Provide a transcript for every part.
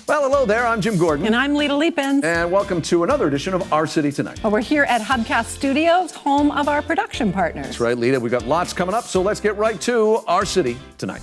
Well, hello there. I'm Jim Gordon. And I'm Lita Leapins. And welcome to another edition of Our City Tonight. Well, we're here at Hubcast Studios, home of our production partners. That's right, Lita. We've got lots coming up, so let's get right to Our City Tonight.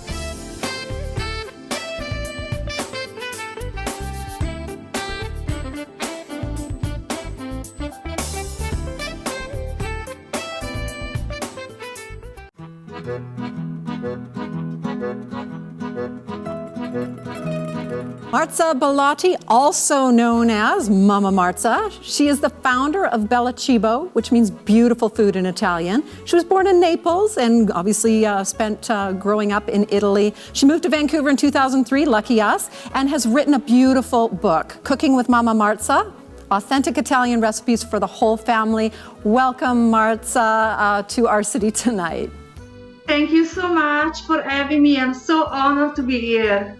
Marza Bellotti, also known as Mama Marza. She is the founder of Bella Cibo, which means beautiful food in Italian. She was born in Naples and obviously spent growing up in Italy. She moved to Vancouver in 2003, lucky us, and has written a beautiful book, Cooking with Mama Marza, Authentic Italian Recipes for the Whole Family. Welcome, Marza, to Our City Tonight. Thank you so much for having me. I'm so honored to be here.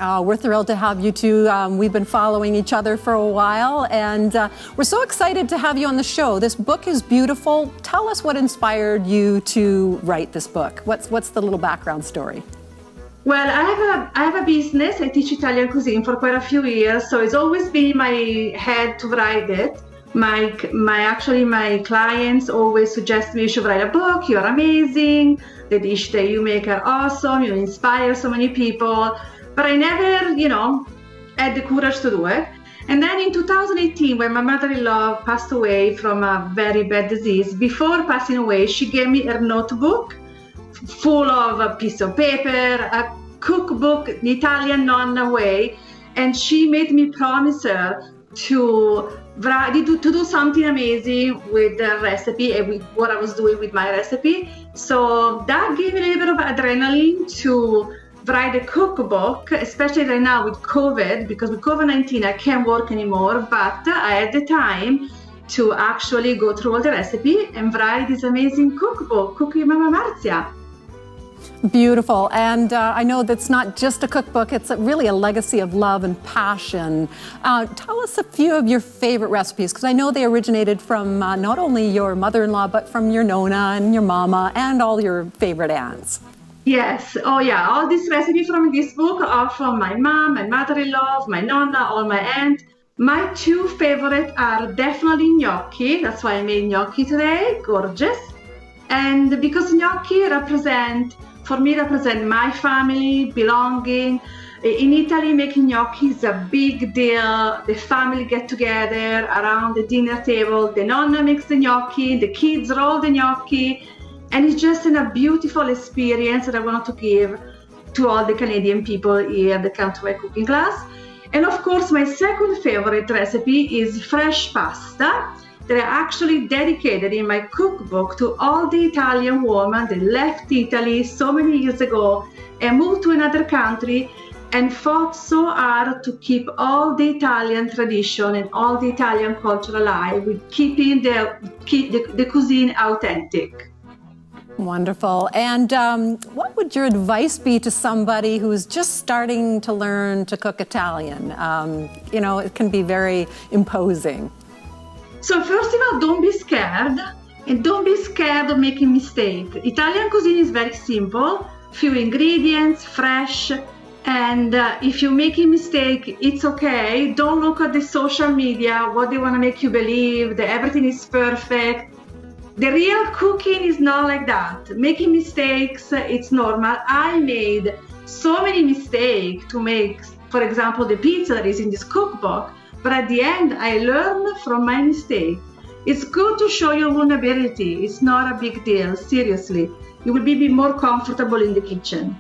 We're thrilled to have you two. We've been following each other for a while, and we're so excited to have you on the show. This book is beautiful. Tell us what inspired you to write this book. What's the little background story? Well, I have a business. I teach Italian cuisine for quite a few years, so it's always been in my head to write it. My clients always suggest me you should write a book. You're amazing. The dish that you make are awesome. You inspire so many people. But I never, had the courage to do it. And then in 2018, when my mother-in-law passed away from a very bad disease, before passing away, she gave me her notebook full of a piece of paper, a cookbook, the Italian nonna way, and she made me promise her to do something amazing with the recipe and with what I was doing with my recipe. So that gave me a little bit of adrenaline to write a cookbook, especially right now with COVID, because with COVID-19 I can't work anymore, but I had the time to actually go through all the recipe and write this amazing cookbook, Cooking with Mama Marza. Beautiful, and I know that's not just a cookbook, it's really a legacy of love and passion. Tell us a few of your favorite recipes, because I know they originated from not only your mother-in-law, but from your nonna and your mama and all your favorite aunts. Yes. Oh, yeah. All these recipes from this book are from my mom, my mother-in-law, my nonna, all my aunt. My two favorite are definitely gnocchi. That's why I made gnocchi today. Gorgeous. And because gnocchi represent my family, belonging. In Italy, making gnocchi is a big deal. The family get together around the dinner table. The nonna makes the gnocchi. The kids roll the gnocchi. And it's just a beautiful experience that I wanted to give to all the Canadian people here that come to my cooking class. And of course, my second favorite recipe is fresh pasta that I actually dedicated in my cookbook to all the Italian women that left Italy so many years ago and moved to another country and fought so hard to keep all the Italian tradition and all the Italian culture alive with keeping the cuisine authentic. Wonderful. And what would your advice be to somebody who's just starting to learn to cook Italian? It can be very imposing. So first of all, don't be scared. And don't be scared of making mistakes. Italian cuisine is very simple. Few ingredients, fresh. And if you make a mistake, it's okay. Don't look at the social media, what they want to make you believe, that everything is perfect. The real cooking is not like that. Making mistakes, it's normal. I made so many mistakes to make, for example, the pizza that is in this cookbook, but at the end, I learned from my mistake. It's good to show your vulnerability. It's not a big deal, seriously. You will be more comfortable in the kitchen.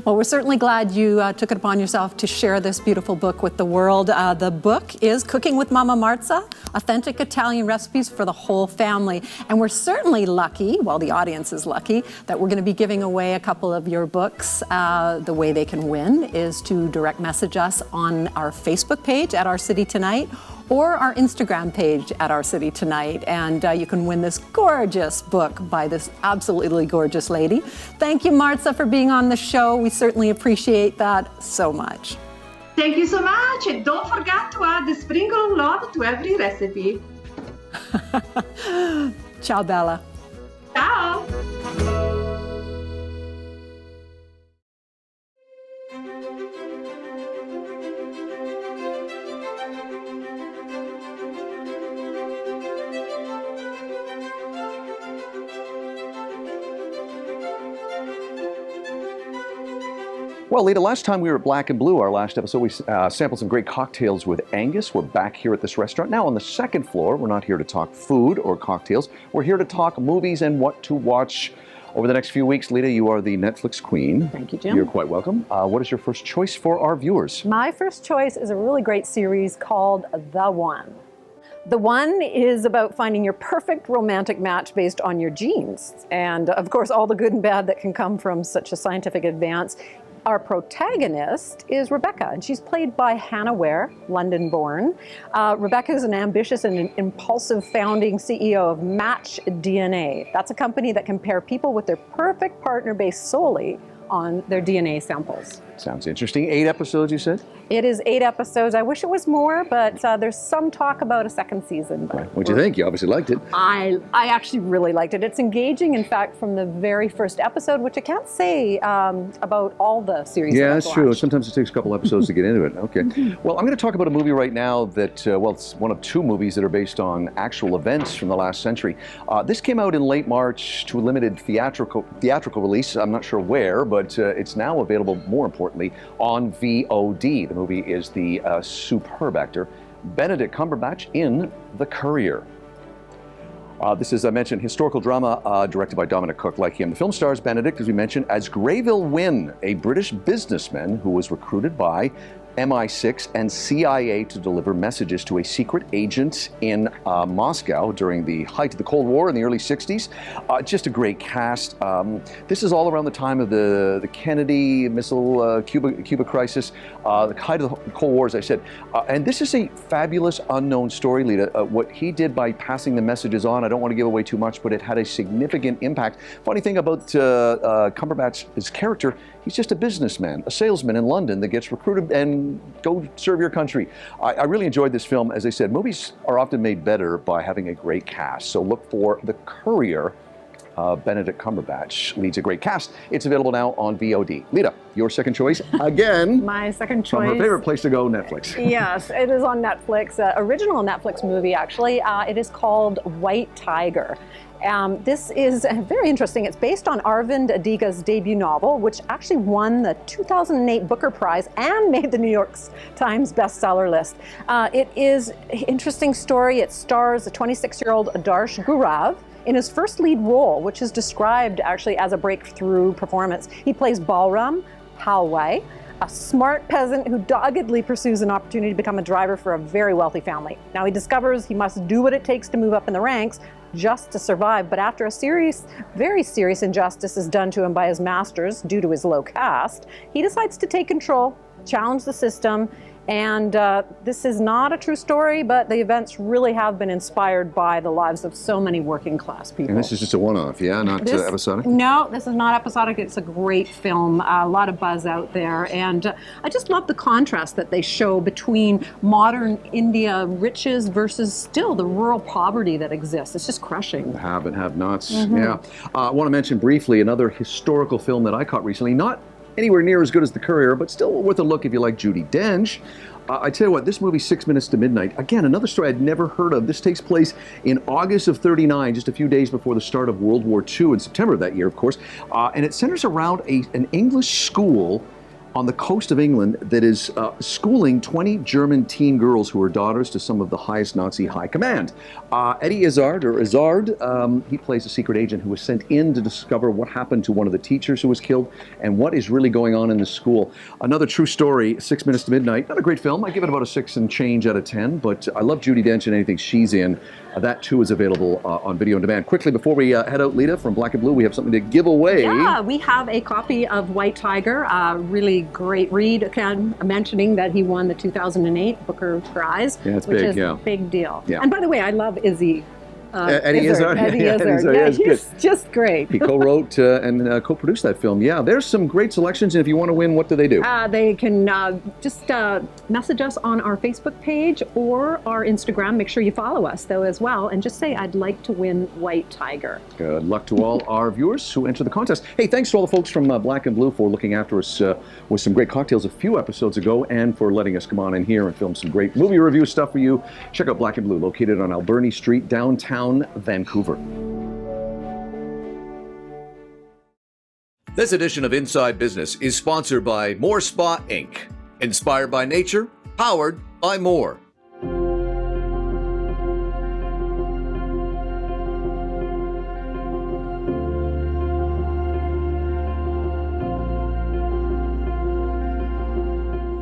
Well, we're certainly glad you took it upon yourself to share this beautiful book with the world. The book is Cooking with Mama Marza, Authentic Italian Recipes for the Whole Family. And we're certainly lucky, well, the audience is lucky, that we're going to be giving away a couple of your books. The way they can win is to direct message us on our Facebook page at Our City Tonight, or our Instagram page at Our City Tonight. And you can win this gorgeous book by this absolutely gorgeous lady. Thank you, Marza, for being on the show. We certainly appreciate that so much. Thank you so much. And don't forget to add the sprinkle of love to every recipe. Ciao, Bella. Ciao. Well, Lita, last time we were at Black and Blue, our last episode, we sampled some great cocktails with Angus. We're back here at this restaurant. Now on the second floor, we're not here to talk food or cocktails. We're here to talk movies and what to watch over the next few weeks. Lita, you are the Netflix queen. Thank you, Jim. You're quite welcome. What is your first choice for our viewers? My first choice is a really great series called The One. The One is about finding your perfect romantic match based on your genes. And of course, all the good and bad that can come from such a scientific advance. Our protagonist is Rebecca, and she's played by Hannah Ware, London-born. Rebecca is an ambitious and an impulsive founding CEO of Match DNA. That's a company that can pair people with their perfect partner based solely on their DNA samples. Sounds interesting. 8 episodes, you said? It is 8 episodes. I wish it was more, but there's some talk about a second season. What'd you think? You obviously liked it. I actually really liked it. It's engaging, in fact, from the very first episode, which I can't say about all the series. Yeah, that's true. Sometimes it takes a couple episodes to get into it. Okay. Well, I'm going to talk about a movie right now that, well, it's one of 2 movies that are based on actual events from the last century. This came out in late March to a limited theatrical release. I'm not sure where, but it's now available, more importantly, on VOD. The movie is the superb actor Benedict Cumberbatch in The Courier. This is, I mentioned, historical drama directed by Dominic Cooke, like him. The film stars Benedict, as we mentioned, as Greyville Wynn, a British businessman who was recruited by MI6 and CIA to deliver messages to a secret agent in Moscow during the height of the Cold War in the early 60s. Just a great cast. This is all around the time of the Kennedy missile Cuba crisis, the height of the Cold War, as I said. And this is a fabulous unknown story, Lita. What he did by passing the messages on, I don't want to give away too much, but it had a significant impact. Funny thing about Cumberbatch's character, he's just a businessman, a salesman in London that gets recruited and go serve your country. I really enjoyed this film. As I said, movies are often made better by having a great cast. So look for The Courier. Benedict Cumberbatch leads a great cast. It's available now on VOD. Lita, your second choice again. My second choice. From her favorite place to go, Netflix. Yes, it is on Netflix. Original Netflix movie, actually. It is called White Tiger. This is very interesting. It's based on Arvind Adiga's debut novel, which actually won the 2008 Booker Prize and made the New York Times bestseller list. It is an interesting story. It stars a 26-year-old Adarsh Gurav in his first lead role, which is described actually as a breakthrough performance. He plays Balram Halway, a smart peasant who doggedly pursues an opportunity to become a driver for a very wealthy family. Now he discovers he must do what it takes to move up in the ranks just to survive, but after a very serious injustice is done to him by his masters due to his low caste, he decides to take control, challenge the system, and this is not a true story, but the events really have been inspired by the lives of so many working class people. And this is just a one-off, yeah? Not episodic? No, this is not episodic. It's a great film, a lot of buzz out there. And I just love the contrast that they show between modern India riches versus still the rural poverty that exists. It's just crushing. Have and have-nots, yeah. I want to mention briefly another historical film that I caught recently, not anywhere near as good as The Courier, but still worth a look if you like Judi Dench. I tell you what, this movie, 6 Minutes to Midnight, again, another story I'd never heard of. This takes place in August of '39, just a few days before the start of World War II, in September of that year, of course. And it centers around an English school on the coast of England that is schooling 20 German teen girls who are daughters to some of the highest Nazi high command. Eddie Izzard, he plays a secret agent who was sent in to discover what happened to one of the teachers who was killed and what is really going on in the school. Another true story, 6 Minutes to Midnight. Not a great film. I give it about a 6 and change out of 10, but I love Judi Dench and anything she's in. That too is available on video on demand. Quickly, before we head out, Lita, from Black and Blue, we have something to give away. Yeah, we have a copy of White Tiger, really great read. Again, mentioning that he won the 2008 Booker Prize, Yeah, it's which big, is yeah. a big deal. Yeah. And by the way, I love Izzy Eddie Izzard. Eddie Yeah, Izzard. yeah, Yeah, he's just great. He co-wrote and co-produced that film. Yeah, there's some great selections. And if you want to win, what do? They can just message us on our Facebook page or our Instagram. Make sure you follow us, though, as well. And just say, I'd like to win White Tiger. Good luck to all our viewers who enter the contest. Hey, thanks to all the folks from Black and Blue for looking after us with some great cocktails a few episodes ago and for letting us come on in here and film some great movie review stuff for you. Check out Black and Blue, located on Alberni Street, downtown Vancouver. This edition of Inside Business is sponsored by More Spa Inc. Inspired by nature, powered by more.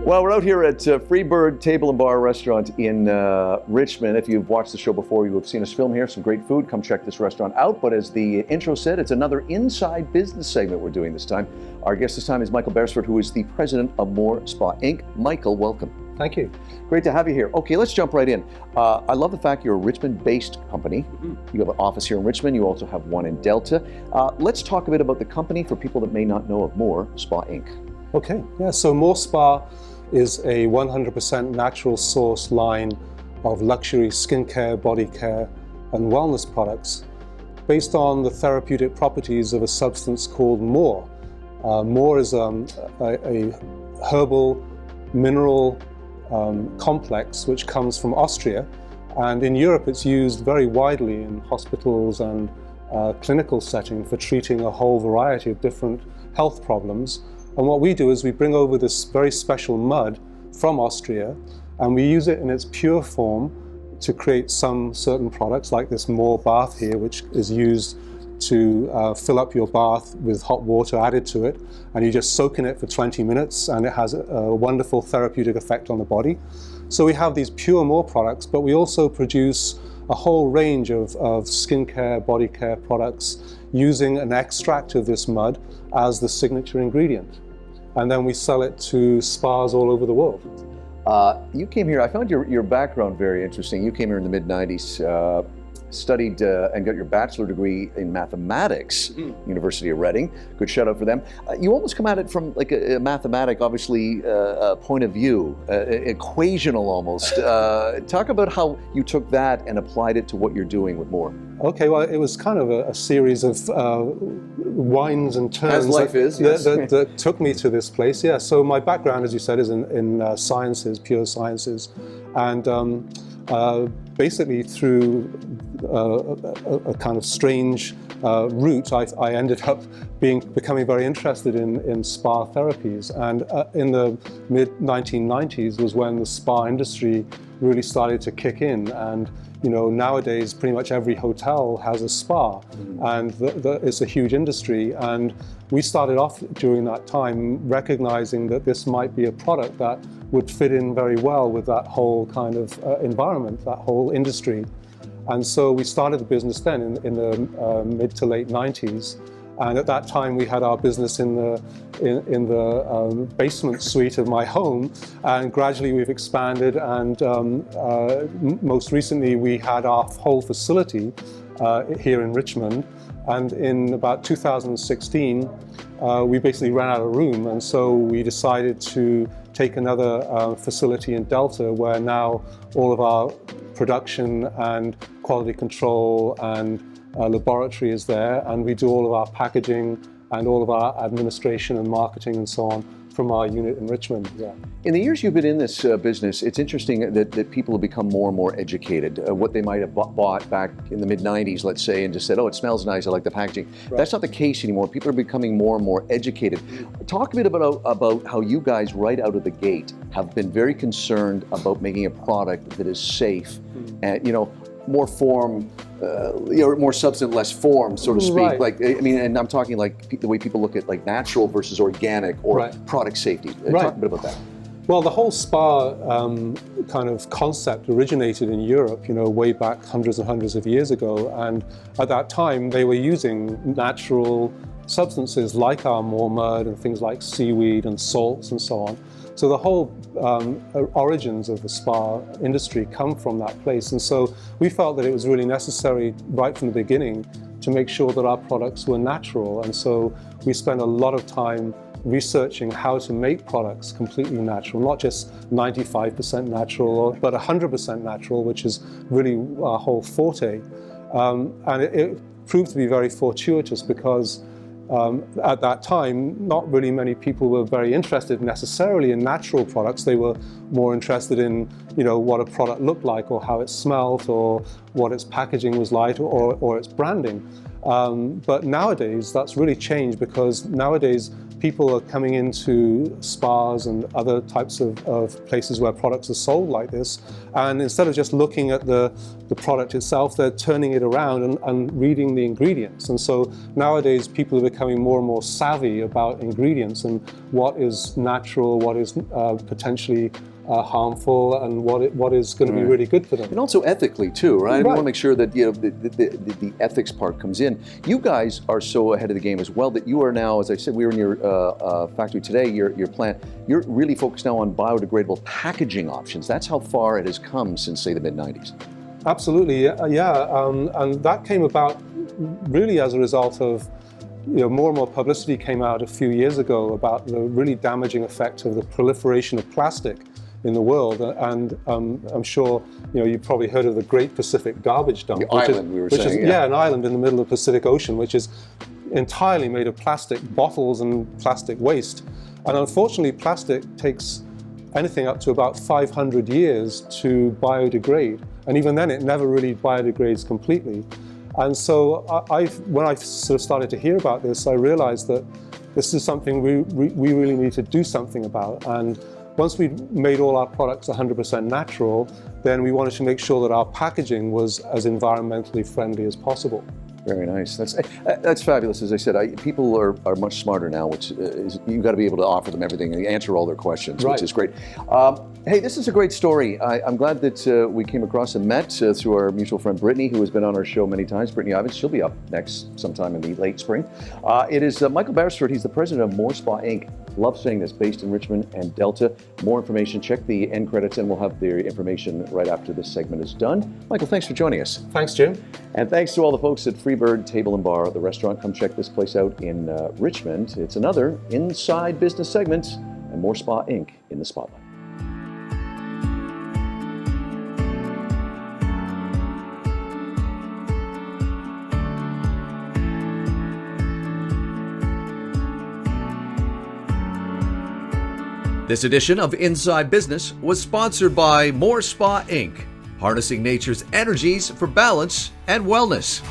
Well, we're out here at Freebird Table and Bar Restaurant in Richmond. If you've watched the show before, you have seen us film here. Some great food. Come check this restaurant out. But as the intro said, it's another Inside Business segment we're doing this time. Our guest this time is Michael Beresford, who is the president of More Spa Inc. Michael, welcome. Thank you. Great to have you here. Okay, let's jump right in. I love the fact you're a Richmond-based company. You have an office here in Richmond. You also have one in Delta. Let's talk a bit about the company for people that may not know of More Spa Inc. Okay, yeah, so More Spa is a 100% natural source line of luxury skincare, body care, and wellness products based on the therapeutic properties of a substance called more. More is a herbal mineral complex which comes from Austria, and in Europe it's used very widely in hospitals and clinical setting for treating a whole variety of different health problems. And what we do is we bring over this very special mud from Austria and we use it in its pure form to create some certain products like this More bath here, which is used to fill up your bath with hot water added to it, and you just soak in it for 20 minutes and it has a wonderful therapeutic effect on the body. So we have these pure More products, but we also produce a whole range of skincare, body care products using an extract of this mud as the signature ingredient. And then we sell it to spas all over the world. You came here, I found your background very interesting. You came here in the mid-90s, studied and got your bachelor degree in mathematics, University of Reading. Good shout out for them. You almost come at it from like a mathematic, obviously, point of view, equational almost. Talk about how you took that and applied it to what you're doing with More. Okay, well, it was kind of a series of winds and turns as life is, yes. that took me to this place. Yeah, so my background, as you said, is in sciences, pure sciences, and basically through a kind of strange route, I ended up becoming very interested in spa therapies. And in the mid-1990s was when the spa industry really started to kick in. And you know, nowadays pretty much every hotel has a spa, and it's a huge industry. And we started off during that time recognizing that this might be a product that would fit in very well with that whole kind of environment, that whole industry. And so we started the business then in the mid to late 90s. And at that time, we had our business in the basement suite of my home, and gradually we've expanded. And most recently, we had our whole facility here in Richmond. And in about 2016, we basically ran out of room, and so we decided to take another facility in Delta, where now all of our production and quality control and laboratory is there, and we do all of our packaging and all of our administration and marketing and so on from our unit in Richmond. Yeah. In the years you've been in this business, it's interesting that people have become more and more educated. What they might have bought back in the mid-90s, let's say, and just said, oh, it smells nice, I like the packaging. Right. That's not the case anymore. People are becoming more and more educated. Talk a bit about how you guys, right out of the gate, have been very concerned about making a product that is safe and, you know, more form, more substance, less form, so to speak. Right. Like, I mean, and I'm talking like the way people look at like natural versus organic or right. product safety. Right. Talk a bit about that. Well, the whole spa kind of concept originated in Europe, you know, way back hundreds and hundreds of years ago. And at that time, they were using natural substances like our mud and things like seaweed and salts and so on. So the whole origins of the spa industry come from that place. And so we felt that it was really necessary right from the beginning to make sure that our products were natural. And so we spent a lot of time researching how to make products completely natural, not just 95% natural, but 100% natural, which is really our whole forte. And it proved to be very fortuitous because at that time, not really many people were very interested necessarily in natural products. They were more interested in, what a product looked like, or how it smelled, or what its packaging was like, or its branding. But nowadays, that's really changed, because nowadays people are coming into spas and other types of places where products are sold like this, and instead of just looking at the product itself, they're turning it around and reading the ingredients. And so nowadays people are becoming more and more savvy about ingredients and what is natural, what is potentially harmful, and what is going to be really good for them. And also ethically too, right? We Right. want to make sure that the ethics part comes in. You guys are so ahead of the game as well that you are now, as I said, we were in your factory today, your plant. You're really focused now on biodegradable packaging options. That's how far it has come since, say, the mid-90s. Absolutely, yeah. And that came about really as a result of, more and more publicity came out a few years ago about the really damaging effect of the proliferation of plastic in the world. And I'm sure you've probably heard of the Great Pacific Garbage Dump, an island in the middle of the Pacific Ocean, which is entirely made of plastic bottles and plastic waste. And unfortunately, plastic takes anything up to about 500 years to biodegrade. And even then, it never really biodegrades completely. And so when I sort of started to hear about this, I realized that this is something we really need to do something about. And once we made all our products 100% natural, then we wanted to make sure that our packaging was as environmentally friendly as possible. Very nice. That's fabulous. As I said, people are much smarter now, which is, you've got to be able to offer them everything and answer all their questions, Right. which is great. Hey, this is a great story. I'm glad that we came across and met through our mutual friend Brittany, who has been on our show many times. Brittany Ivins, she'll be up next sometime in the late spring. It is Michael Beresford. He's the president of More Spa Inc. Love saying this, based in Richmond and Delta. More information, check the end credits, and we'll have the information right after this segment is done. Michael, thanks for joining us. Thanks, Jim. And thanks to all the folks at Freebird Table and Bar, the restaurant. Come check this place out in Richmond. It's another Inside Business segment, and More Spa Inc. in the spotlight. This edition of Inside Business was sponsored by More Spa Inc., harnessing nature's energies for balance and wellness.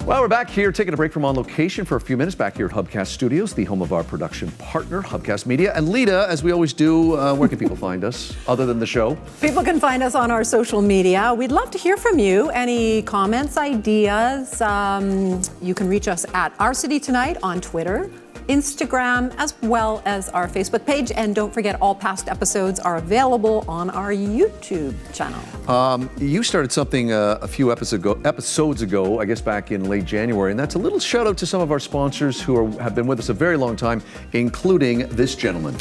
Well, we're back here taking a break from On Location for a few minutes back here at Hubcast Studios, the home of our production partner, Hubcast Media. And Lita, as we always do, where can people find us other than the show? People can find us on our social media. We'd love to hear from you. Any comments, ideas? You can reach us at Our City Tonight on Twitter, Instagram, as well as our Facebook page. And don't forget, all past episodes are available on our YouTube channel. You started something a few episodes ago, I guess back in late January, and that's a little shout out to some of our sponsors who have been with us a very long time, including this gentleman.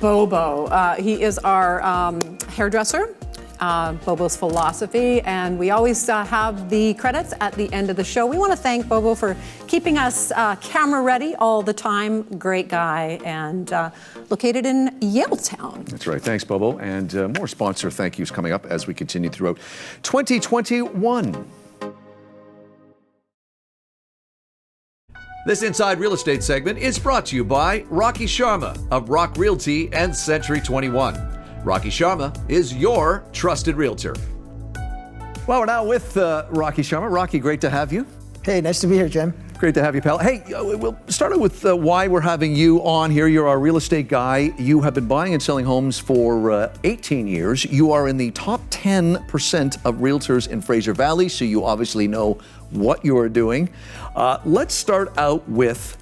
Bobo. He is our hairdresser. Bobo's Philosophy, and we always have the credits at the end of the show. We want to thank Bobo for keeping us camera ready all the time. Great guy, and located in Yaletown. That's right. Thanks, Bobo. And more sponsor thank yous coming up as we continue throughout 2021. This Inside Real Estate segment is brought to you by Rocky Sharma of Rock Realty and Century 21. Rocky Sharma is your trusted realtor. Well, we're now with Rocky Sharma. Rocky, great to have you. Hey, nice to be here, Jim. Great to have you, pal. Hey, we'll start out with why we're having you on here. You're our real estate guy. You have been buying and selling homes for 18 years. You are in the top 10% of realtors in Fraser Valley, so you obviously know what you are doing. Let's start out with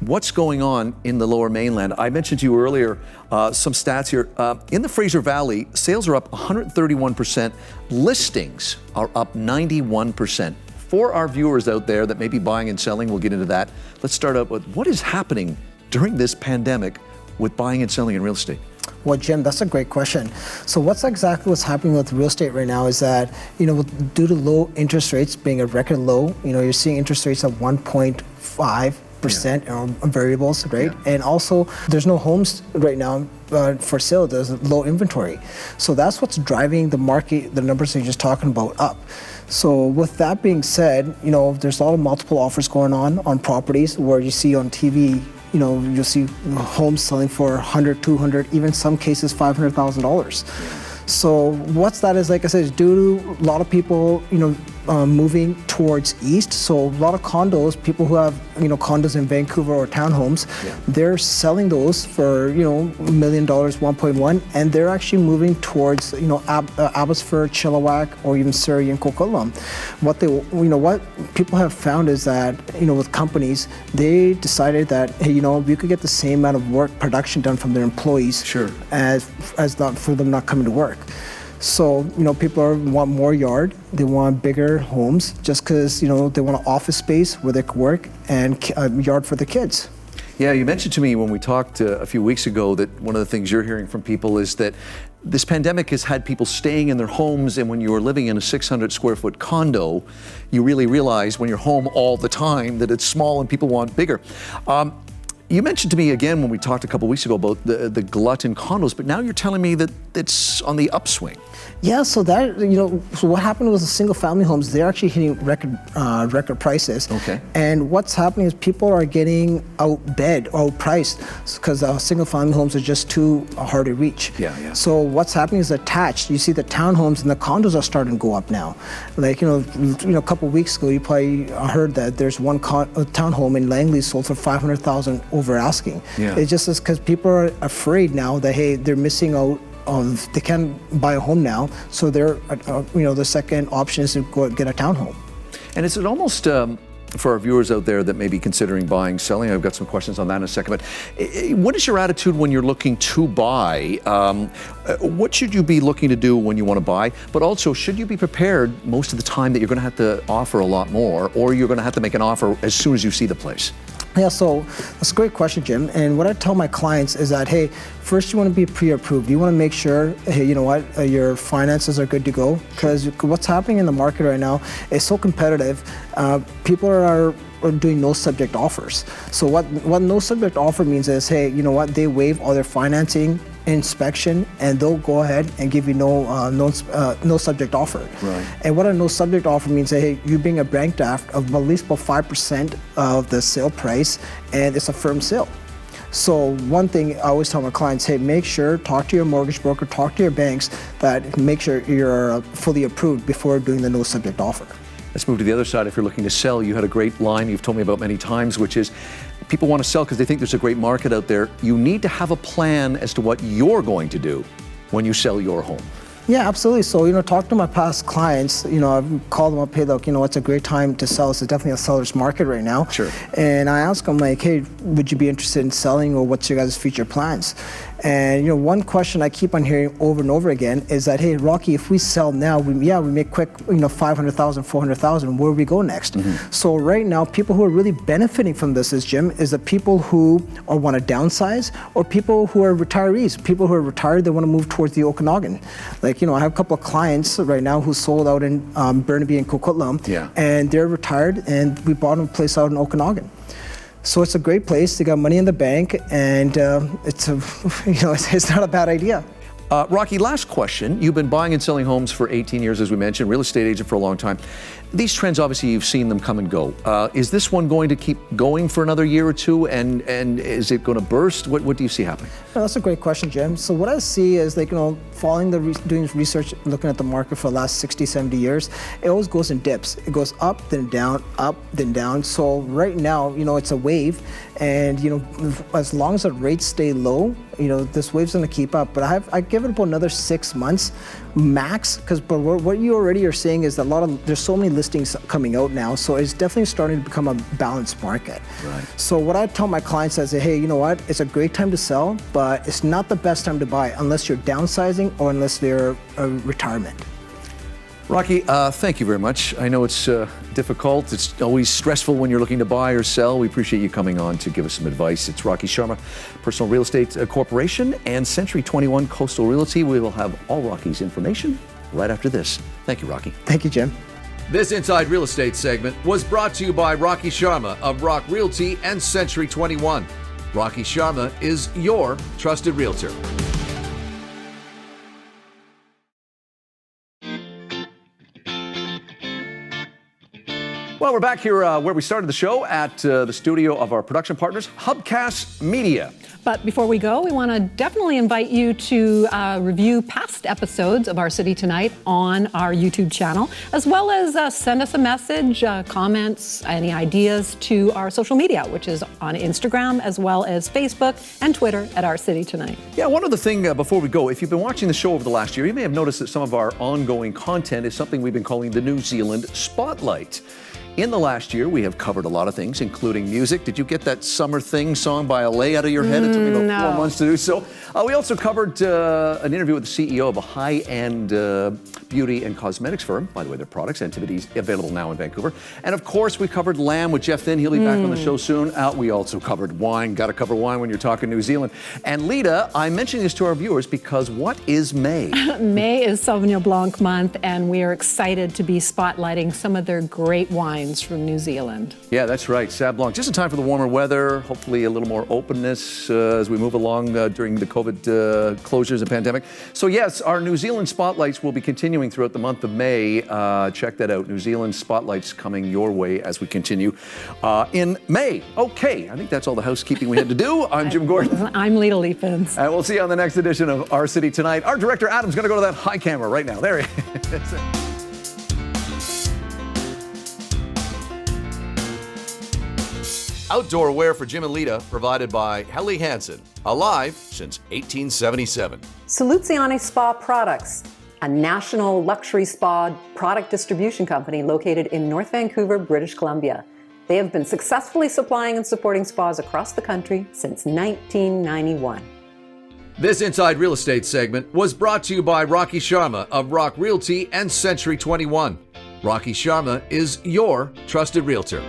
what's going on in the Lower Mainland. I mentioned to you earlier some stats here. In the Fraser Valley, sales are up 131%. Listings are up 91%. For our viewers out there that may be buying and selling, we'll get into that. Let's start out with what is happening during this pandemic with buying and selling in real estate? Well, Jim, that's a great question. So what's happening with real estate right now is that, due to low interest rates being a record low, you're seeing interest rates of 1.5% on variables, right? Yeah. And also, there's no homes right now for sale. There's low inventory. So that's what's driving the market, the numbers that you're just talking about, up. So with that being said, there's a lot of multiple offers going on properties where you see on TV, you'll see homes selling for $100, $200, even some cases $500,000. So what's that is, like I said, is due to a lot of people, moving towards east. So a lot of condos, people who have, condos in Vancouver or townhomes, they're selling those for, $1 million, 1.1, and they're actually moving towards, Abbotsford, Chilliwack, or even Surrey and Coquitlam. What people have found is that, with companies, they decided that, hey, we could get the same amount of work production done from their employees as not for them not coming to work. So, people want more yard, they want bigger homes just because, they want an office space where they can work and a yard for the kids. Yeah, you mentioned to me when we talked a few weeks ago that one of the things you're hearing from people is that this pandemic has had people staying in their homes, and when you're living in a 600 square foot condo, you really realize when you're home all the time that it's small and people want bigger. You mentioned to me again when we talked a couple weeks ago about the glut in condos, but now you're telling me that it's on the upswing. Yeah, so that, so what happened was the single family homes, they're actually hitting record prices. Okay. And what's happening is people are getting outpriced because single family homes are just too hard to reach. Yeah. So what's happening is attached. You see the townhomes and the condos are starting to go up now. Like, a couple of weeks ago, you probably heard that there's one townhome in Langley sold for $500,000 over asking. Yeah. It's just because people are afraid now that, hey, they're missing out. They can't buy a home now, so the second option is to go get a townhome. And is it almost for our viewers out there that may be considering buying, selling? I've got some questions on that in a second. But what is your attitude when you're looking to buy? What should you be looking to do when you want to buy? But also, should you be prepared most of the time that you're going to have to offer a lot more, or you're going to have to make an offer as soon as you see the place? Yeah, so that's a great question, Jim. And what I tell my clients is that, hey, first you want to be pre-approved. You want to make sure, hey, your finances are good to go. Because what's happening in the market right now is so competitive. People are doing no subject offers. So what no subject offer means is, hey, they waive all their financing, inspection, and they'll go ahead and give you no subject offer. Right. And what a no subject offer means is, hey, you bring a bank draft of at least about 5% of the sale price, and it's a firm sale. So one thing I always tell my clients, hey, make sure, talk to your mortgage broker, talk to your banks, that make sure you're fully approved before doing the no subject offer. Let's move to the other side. If you're looking to sell, you had a great line you've told me about many times, which is people want to sell because they think there's a great market out there. You need to have a plan as to what you're going to do when you sell your home. Yeah, absolutely. So, talk to my past clients, I've called them up, hey, look, it's a great time to sell. It's definitely a seller's market right now. Sure. And I ask them, like, hey, would you be interested in selling, or what's your guys' future plans? And, one question I keep on hearing over and over again is that, hey, Rocky, if we sell now, we make quick, $500,000, $400,000, where do we go next? Mm-hmm. So right now, people who are really benefiting from this is the people who want to downsize, or people who are retirees. People who are retired, they want to move towards the Okanagan. Like, I have a couple of clients right now who sold out in Burnaby and Coquitlam, and they're retired, and we bought them a place out in Okanagan. So it's a great place. They got money in the bank, and it's not a bad idea. Rocky, last question. You've been buying and selling homes for 18 years, as we mentioned, real estate agent for a long time. These trends, obviously, you've seen them come and go. Is this one going to keep going for another year or two, and is it going to burst? What do you see happening? Well, that's a great question, Jim. So what I see is, like, following doing research, looking at the market for the last 60, 70 years, it always goes in dips. It goes up, then down, up, then down. So right now, it's a wave, and as long as the rates stay low, this wave's going to keep up. But I give it about another 6 months max, but what you already are seeing is that there's so many listings coming out now, so it's definitely starting to become a balanced market. Right. So what I tell my clients is, hey, you know what? It's a great time to sell, but it's not the best time to buy unless you're downsizing or unless they're a retirement. Rocky, thank you very much. I know it's difficult. It's always stressful when you're looking to buy or sell. We appreciate you coming on to give us some advice. It's Rocky Sharma, Personal Real Estate Corporation, and Century 21 Coastal Realty. We will have all Rocky's information right after this. Thank you, Rocky. Thank you, Jim. This Inside Real Estate segment was brought to you by Rocky Sharma of Rock Realty and Century 21. Rocky Sharma is your trusted realtor. Well, we're back here where we started the show at the studio of our production partners, Hubcast Media. But before we go, we want to definitely invite you to review past episodes of Our City Tonight on our YouTube channel, as well as send us a message, comments, any ideas to our social media, which is on Instagram, as well as Facebook and Twitter at Our City Tonight. Yeah, one other thing before we go, if you've been watching the show over the last year, you may have noticed that some of our ongoing content is something we've been calling the New Zealand Spotlight. In the last year, we have covered a lot of things, including music. Did you get that Summer Thing song by LA out of your head? It took me about 4 months to do so. We also covered an interview with the CEO of a high-end beauty and cosmetics firm. By the way, their products, activities available now in Vancouver. And of course, we covered lamb with Jeff Thin. He'll be back on the show soon. We also covered wine. Got to cover wine when you're talking New Zealand. And Lita, I'm mentioning this to our viewers because what is May? May is Sauvignon Blanc month, and we are excited to be spotlighting some of their great wines from New Zealand. Yeah, that's right. Sauv Blanc. Just in time for the warmer weather. Hopefully a little more openness as we move along during the COVID closures and pandemic. So yes, our New Zealand Spotlights will be continuing throughout the month of May. Check that out. New Zealand Spotlights coming your way as we continue in May. Okay, I think that's all the housekeeping we had to do. I'm Jim Gordon. I'm Lita Leapins. And we'll see you on the next edition of Our City Tonight. Our director, Adam's going to go to that high camera right now. There he is. Outdoor wear for Jim and Lita provided by Helly Hansen, alive since 1877. Soluzione Spa Products, a national luxury spa product distribution company located in North Vancouver, British Columbia. They have been successfully supplying and supporting spas across the country since 1991. This Inside Real Estate segment was brought to you by Rocky Sharma of Rock Realty and Century 21. Rocky Sharma is your trusted realtor.